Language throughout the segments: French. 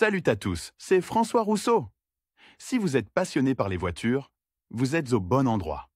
Salut à tous, c'est François Rousseau. Si vous êtes passionné par les voitures, vous êtes au bon endroit.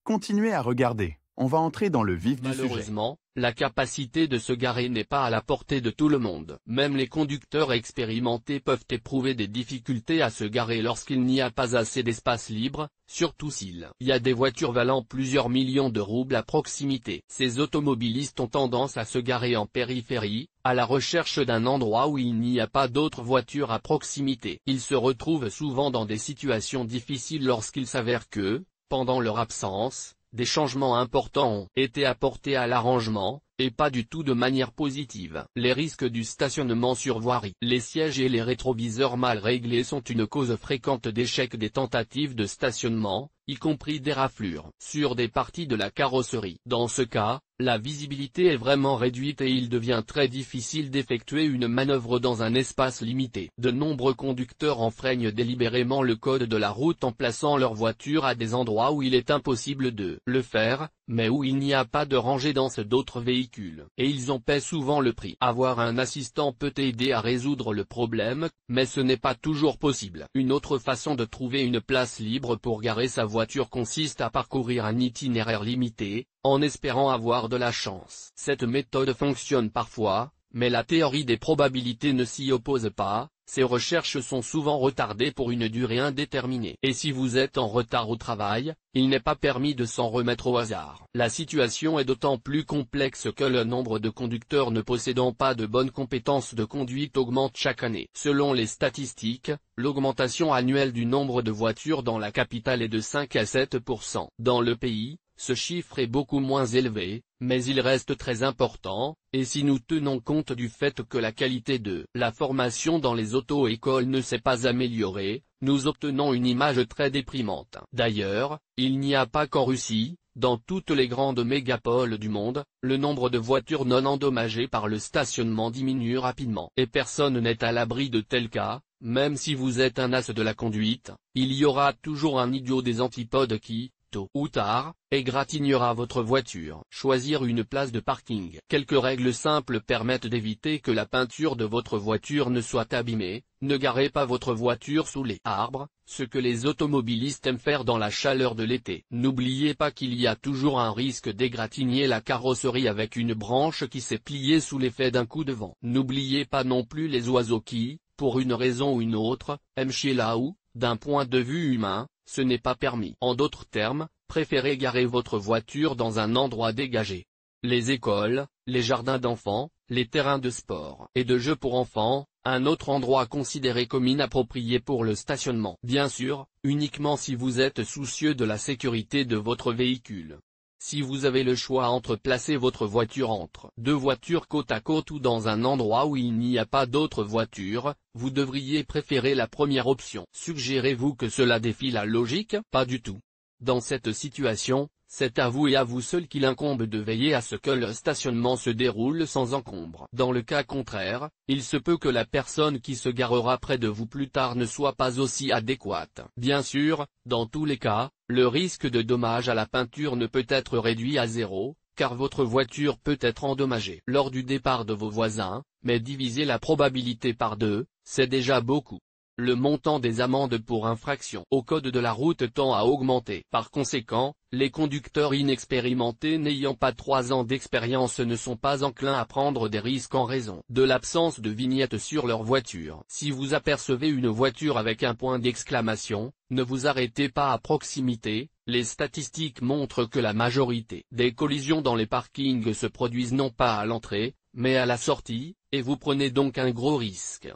Continuez à regarder, on va entrer dans le vif du sujet. Malheureusement, la capacité de se garer n'est pas à la portée de tout le monde. Même les conducteurs expérimentés peuvent éprouver des difficultés à se garer lorsqu'il n'y a pas assez d'espace libre, surtout s'il y a des voitures valant plusieurs millions de roubles à proximité. Ces automobilistes ont tendance à se garer en périphérie, à la recherche d'un endroit où il n'y a pas d'autres voitures à proximité. Ils se retrouvent souvent dans des situations difficiles lorsqu'il s'avère que, pendant leur absence, des changements importants ont été apportés à l'arrangement, et pas du tout de manière positive. Les risques du stationnement sur voirie. Les sièges et les rétroviseurs mal réglés sont une cause fréquente d'échec des tentatives de stationnement, y compris des raflures sur des parties de la carrosserie. Dans ce cas, la visibilité est vraiment réduite et il devient très difficile d'effectuer une manœuvre dans un espace limité. De nombreux conducteurs enfreignent délibérément le code de la route en plaçant leur voiture à des endroits où il est impossible de le faire, mais où il n'y a pas de rangée dense d'autres véhicules. Et ils en paient souvent le prix. Avoir un assistant peut aider à résoudre le problème, mais ce n'est pas toujours possible. Une autre façon de trouver une place libre pour garer sa voiture consiste à parcourir un itinéraire limité, en espérant avoir de la chance. Cette méthode fonctionne parfois, mais la théorie des probabilités ne s'y oppose pas. Ces recherches sont souvent retardées pour une durée indéterminée. Et si vous êtes en retard au travail, il n'est pas permis de s'en remettre au hasard. La situation est d'autant plus complexe que le nombre de conducteurs ne possédant pas de bonnes compétences de conduite augmente chaque année. Selon les statistiques, l'augmentation annuelle du nombre de voitures dans la capitale est de 5 à 7%. Dans le pays, ce chiffre est beaucoup moins élevé, mais il reste très important, et si nous tenons compte du fait que la qualité de la formation dans les auto-écoles ne s'est pas améliorée, nous obtenons une image très déprimante. D'ailleurs, il n'y a pas qu'en Russie, dans toutes les grandes mégapoles du monde, le nombre de voitures non endommagées par le stationnement diminue rapidement. Et personne n'est à l'abri de tels cas. Même si vous êtes un as de la conduite, il y aura toujours un idiot des antipodes qui, tôt ou tard, égratignera votre voiture. Choisir une place de parking. Quelques règles simples permettent d'éviter que la peinture de votre voiture ne soit abîmée. Ne garez pas votre voiture sous les arbres, ce que les automobilistes aiment faire dans la chaleur de l'été. N'oubliez pas qu'il y a toujours un risque d'égratigner la carrosserie avec une branche qui s'est pliée sous l'effet d'un coup de vent. N'oubliez pas non plus les oiseaux qui, pour une raison ou une autre, aiment chier là où, d'un point de vue humain, ce n'est pas permis. En d'autres termes, préférez garer votre voiture dans un endroit dégagé. Les écoles, les jardins d'enfants, les terrains de sport et de jeux pour enfants, un autre endroit considéré comme inapproprié pour le stationnement. Bien sûr, uniquement si vous êtes soucieux de la sécurité de votre véhicule. Si vous avez le choix entre placer votre voiture entre deux voitures côte à côte ou dans un endroit où il n'y a pas d'autres voitures, vous devriez préférer la première option. Suggérez-vous que cela défie la logique? Pas du tout. Dans cette situation, c'est à vous et à vous seul qu'il incombe de veiller à ce que le stationnement se déroule sans encombre. Dans le cas contraire, il se peut que la personne qui se garera près de vous plus tard ne soit pas aussi adéquate. Bien sûr, dans tous les cas, le risque de dommage à la peinture ne peut être réduit à zéro, car votre voiture peut être endommagée lors du départ de vos voisins, mais diviser la probabilité par 2, c'est déjà beaucoup. Le montant des amendes pour infraction au code de la route tend à augmenter. Par conséquent, les conducteurs inexpérimentés n'ayant pas 3 ans d'expérience ne sont pas enclins à prendre des risques en raison de l'absence de vignette sur leur voiture. Si vous apercevez une voiture avec un point d'exclamation, ne vous arrêtez pas à proximité. Les statistiques montrent que la majorité des collisions dans les parkings se produisent non pas à l'entrée, mais à la sortie, et vous prenez donc un gros risque.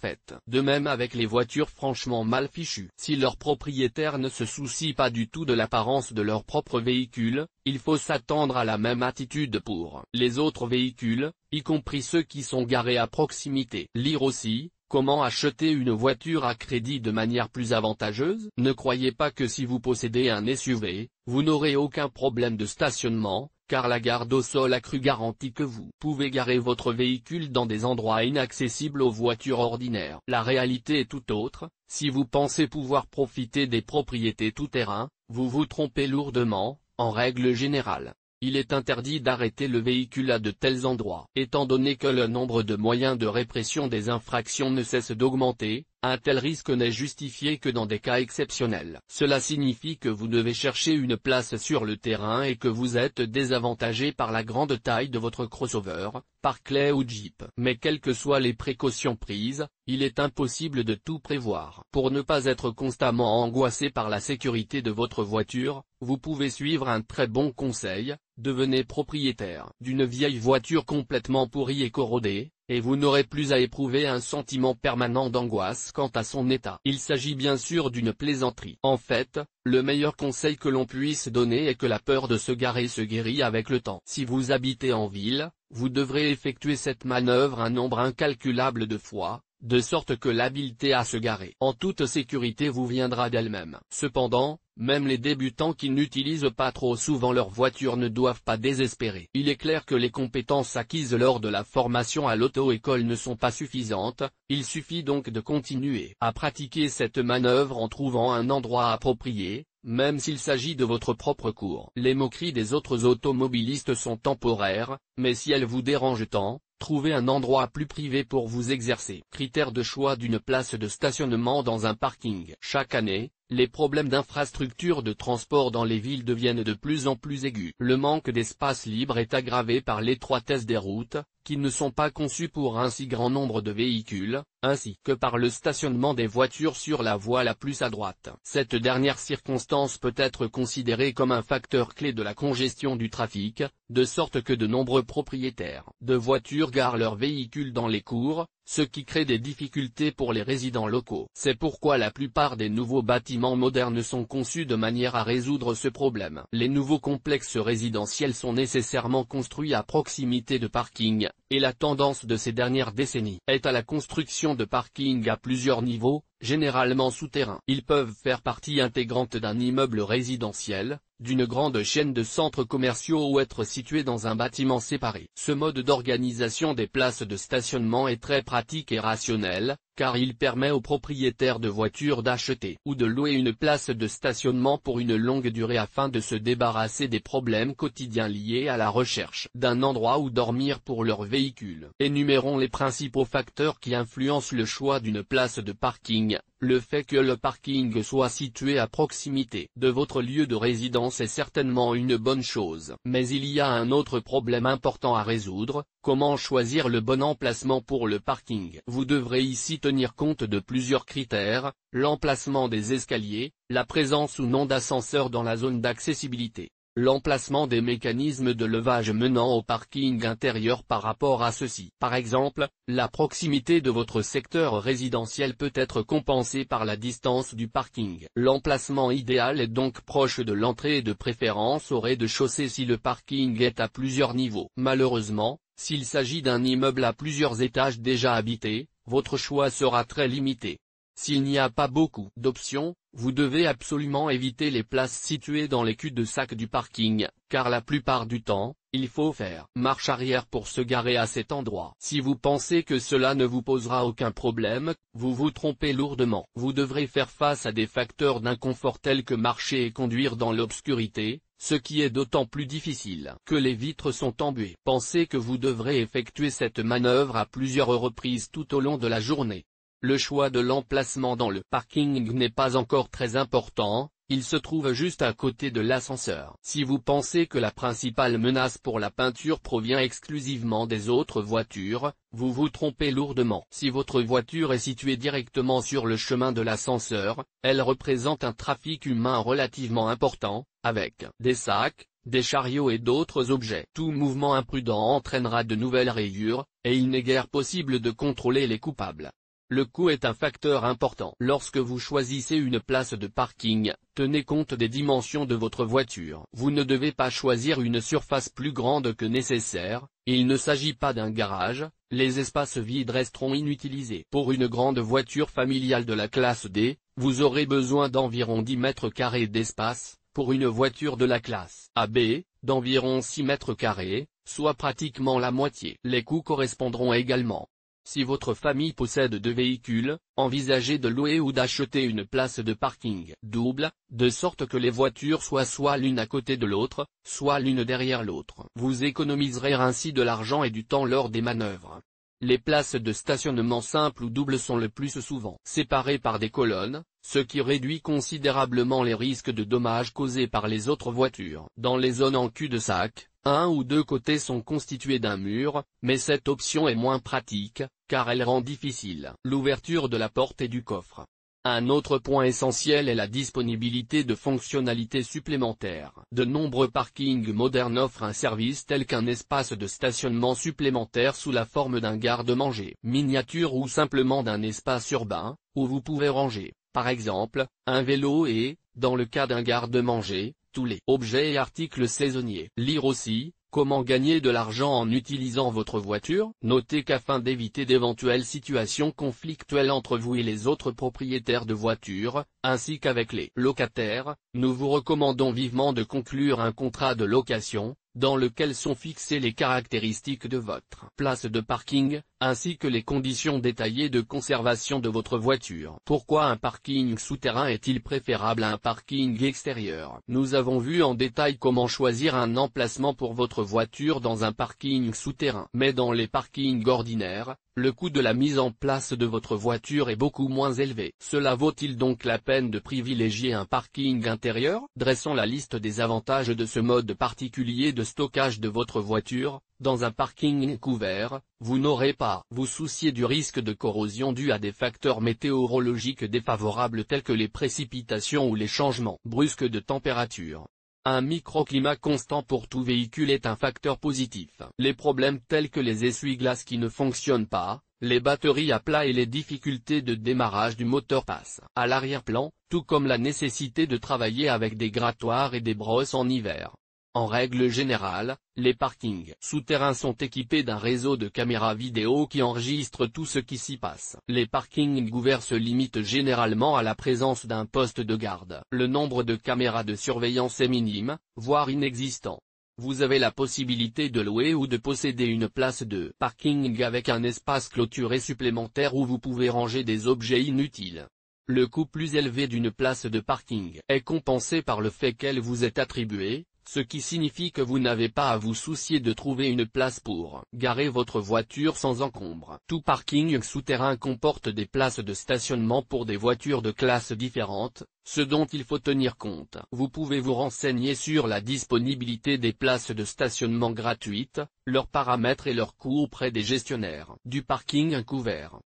Faites de même avec les voitures franchement mal fichues. Si leur propriétaire ne se soucie pas du tout de l'apparence de leur propre véhicule, il faut s'attendre à la même attitude pour les autres véhicules, y compris ceux qui sont garés à proximité. Lire aussi, comment acheter une voiture à crédit de manière plus avantageuse? Ne croyez pas que si vous possédez un SUV, vous n'aurez aucun problème de stationnement, car la garde au sol accrue garantit que vous pouvez garer votre véhicule dans des endroits inaccessibles aux voitures ordinaires. La réalité est tout autre. Si vous pensez pouvoir profiter des propriétés tout-terrain, vous vous trompez lourdement, en règle générale. il est interdit d'arrêter le véhicule à de tels endroits. Étant donné que le nombre de moyens de répression des infractions ne cesse d'augmenter, un tel risque n'est justifié que dans des cas exceptionnels. Cela signifie que vous devez chercher une place sur le terrain et que vous êtes désavantagé par la grande taille de votre crossover, Barclay ou Jeep. Mais quelles que soient les précautions prises, il est impossible de tout prévoir. Pour ne pas être constamment angoissé par la sécurité de votre voiture, vous pouvez suivre un très bon conseil: devenez propriétaire d'une vieille voiture complètement pourrie et corrodée, et vous n'aurez plus à éprouver un sentiment permanent d'angoisse quant à son état. Il s'agit bien sûr d'une plaisanterie. En fait, le meilleur conseil que l'on puisse donner est que la peur de se garer se guérit avec le temps. Si vous habitez en ville, vous devrez effectuer cette manœuvre un nombre incalculable de fois, de sorte que l'habileté à se garer en toute sécurité vous viendra d'elle-même. Cependant, même les débutants qui n'utilisent pas trop souvent leur voiture ne doivent pas désespérer. Il est clair que les compétences acquises lors de la formation à l'auto-école ne sont pas suffisantes, il suffit donc de continuer à pratiquer cette manœuvre en trouvant un endroit approprié, même s'il s'agit de votre propre cours. Les moqueries des autres automobilistes sont temporaires, mais si elles vous dérangent tant, trouvez un endroit plus privé pour vous exercer. Critère de choix d'une place de stationnement dans un parking. Chaque année, les problèmes d'infrastructures de transport dans les villes deviennent de plus en plus aigus. Le manque d'espace libre est aggravé par l'étroitesse des routes, qui ne sont pas conçues pour un si grand nombre de véhicules, ainsi que par le stationnement des voitures sur la voie la plus à droite. Cette dernière circonstance peut être considérée comme un facteur clé de la congestion du trafic, de sorte que de nombreux propriétaires de voitures garent leurs véhicules dans les cours, ce qui crée des difficultés pour les résidents locaux. C'est pourquoi la plupart des nouveaux bâtiments modernes sont conçus de manière à résoudre ce problème. Les nouveaux complexes résidentiels sont nécessairement construits à proximité de parkings, et la tendance de ces dernières décennies est à la construction de parkings à plusieurs niveaux, généralement souterrains. Ils peuvent faire partie intégrante d'un immeuble résidentiel, d'une grande chaîne de centres commerciaux ou être situés dans un bâtiment séparé. Ce mode d'organisation des places de stationnement est très pratique et rationnel, car il permet aux propriétaires de voitures d'acheter ou de louer une place de stationnement pour une longue durée afin de se débarrasser des problèmes quotidiens liés à la recherche d'un endroit où dormir pour leur véhicule. Énumérons les principaux facteurs qui influencent le choix d'une place de parking. Le fait que le parking soit situé à proximité de votre lieu de résidence est certainement une bonne chose. Mais il y a un autre problème important à résoudre: comment choisir le bon emplacement pour le parking. Vous devrez ici tenir compte de plusieurs critères: l'emplacement des escaliers, la présence ou non d'ascenseur dans la zone d'accessibilité, l'emplacement des mécanismes de levage menant au parking intérieur par rapport à ceux-ci. Par exemple, la proximité de votre secteur résidentiel peut être compensée par la distance du parking. L'emplacement idéal est donc proche de l'entrée et de préférence au rez-de-chaussée si le parking est à plusieurs niveaux. Malheureusement, s'il s'agit d'un immeuble à plusieurs étages déjà habité, votre choix sera très limité. S'il n'y a pas beaucoup d'options, vous devez absolument éviter les places situées dans les cul-de-sac du parking, car la plupart du temps, il faut faire marche arrière pour se garer à cet endroit. Si vous pensez que cela ne vous posera aucun problème, vous vous trompez lourdement. Vous devrez faire face à des facteurs d'inconfort tels que marcher et conduire dans l'obscurité, ce qui est d'autant plus difficile que les vitres sont embuées. Pensez que vous devrez effectuer cette manœuvre à plusieurs reprises tout au long de la journée. Le choix de l'emplacement dans le parking n'est pas encore très important, il se trouve juste à côté de l'ascenseur. Si vous pensez que la principale menace pour la peinture provient exclusivement des autres voitures, vous vous trompez lourdement. Si votre voiture est située directement sur le chemin de l'ascenseur, elle représente un trafic humain relativement important, avec des sacs, des chariots et d'autres objets. Tout mouvement imprudent entraînera de nouvelles rayures, et il n'est guère possible de contrôler les coupables. Le coût est un facteur important. Lorsque vous choisissez une place de parking, tenez compte des dimensions de votre voiture. Vous ne devez pas choisir une surface plus grande que nécessaire, il ne s'agit pas d'un garage, les espaces vides resteront inutilisés. Pour une grande voiture familiale de la classe D, vous aurez besoin d'environ 10 mètres carrés d'espace, pour une voiture de la classe AB, d'environ 6 mètres carrés, soit pratiquement la moitié. Les coûts correspondront également. Si votre famille possède 2 véhicules, envisagez de louer ou d'acheter une place de parking double, de sorte que les voitures soient soit l'une à côté de l'autre, soit l'une derrière l'autre. Vous économiserez ainsi de l'argent et du temps lors des manœuvres. Les places de stationnement simples ou doubles sont le plus souvent séparées par des colonnes, ce qui réduit considérablement les risques de dommages causés par les autres voitures. Dans les zones en cul-de-sac, un ou deux côtés sont constitués d'un mur, mais cette option est moins pratique, car elle rend difficile l'ouverture de la porte et du coffre. Un autre point essentiel est la disponibilité de fonctionnalités supplémentaires. De nombreux parkings modernes offrent un service tel qu'un espace de stationnement supplémentaire sous la forme d'un garde-manger miniature ou simplement d'un espace urbain, où vous pouvez ranger, par exemple, un vélo et, dans le cas d'un garde-manger, tous les objets et articles saisonniers. Lire aussi, comment gagner de l'argent en utilisant votre voiture? Notez qu'afin d'éviter d'éventuelles situations conflictuelles entre vous et les autres propriétaires de voitures, ainsi qu'avec les locataires, nous vous recommandons vivement de conclure un contrat de location, dans lequel sont fixées les caractéristiques de votre place de parking, ainsi que les conditions détaillées de conservation de votre voiture. Pourquoi un parking souterrain est-il préférable à un parking extérieur? Nous avons vu en détail comment choisir un emplacement pour votre voiture dans un parking souterrain. Mais dans les parkings ordinaires, le coût de la mise en place de votre voiture est beaucoup moins élevé. Cela vaut-il donc la peine de privilégier un parking intérieur? Dressons la liste des avantages de ce mode particulier de stockage de votre voiture. Dans un parking couvert, vous n'aurez pas à vous soucier du risque de corrosion dû à des facteurs météorologiques défavorables tels que les précipitations ou les changements brusques de température. Un microclimat constant pour tout véhicule est un facteur positif. Les problèmes tels que les essuie-glaces qui ne fonctionnent pas, les batteries à plat et les difficultés de démarrage du moteur passent à l'arrière-plan, tout comme la nécessité de travailler avec des grattoirs et des brosses en hiver. En règle générale, les parkings souterrains sont équipés d'un réseau de caméras vidéo qui enregistre tout ce qui s'y passe. Les parkings ouverts se limitent généralement à la présence d'un poste de garde. Le nombre de caméras de surveillance est minime, voire inexistant. Vous avez la possibilité de louer ou de posséder une place de parking avec un espace clôturé supplémentaire où vous pouvez ranger des objets inutiles. Le coût plus élevé d'une place de parking est compensé par le fait qu'elle vous est attribuée, ce qui signifie que vous n'avez pas à vous soucier de trouver une place pour garer votre voiture sans encombre. Tout parking souterrain comporte des places de stationnement pour des voitures de classes différentes, ce dont il faut tenir compte. Vous pouvez vous renseigner sur la disponibilité des places de stationnement gratuites, leurs paramètres et leurs coûts auprès des gestionnaires du parking couvert.